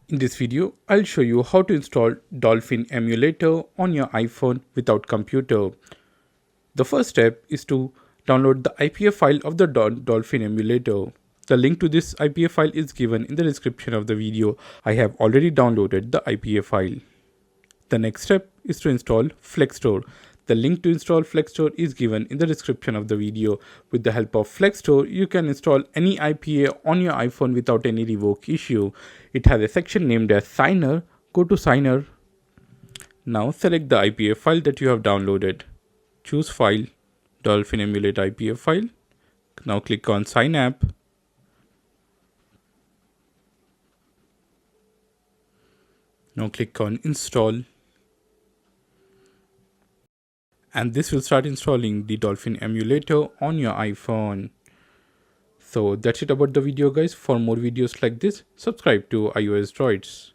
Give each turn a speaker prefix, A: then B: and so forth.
A: In this video, I'll show you how to install Dolphin Emulator on your iPhone without computer. The first step is to download the IPA file of the Dolphin Emulator. The link to this IPA file is given in the description of the video. I have already downloaded the IPA file. The next step is to install FlekStore. The link to install FlekStore is given in the description of the video. With the help of FlekStore, you can install any IPA on your iPhone without any revoke issue. It has a section named as Signer. Go to Signer. Now select the IPA file that you have downloaded. Choose File, Dolphin Emulator IPA file. Now click on Sign App. Now click on Install. And this will start installing the Dolphin Emulator on your iPhone. So that's it about the video, guys. For more videos like this, subscribe to iOS Droids.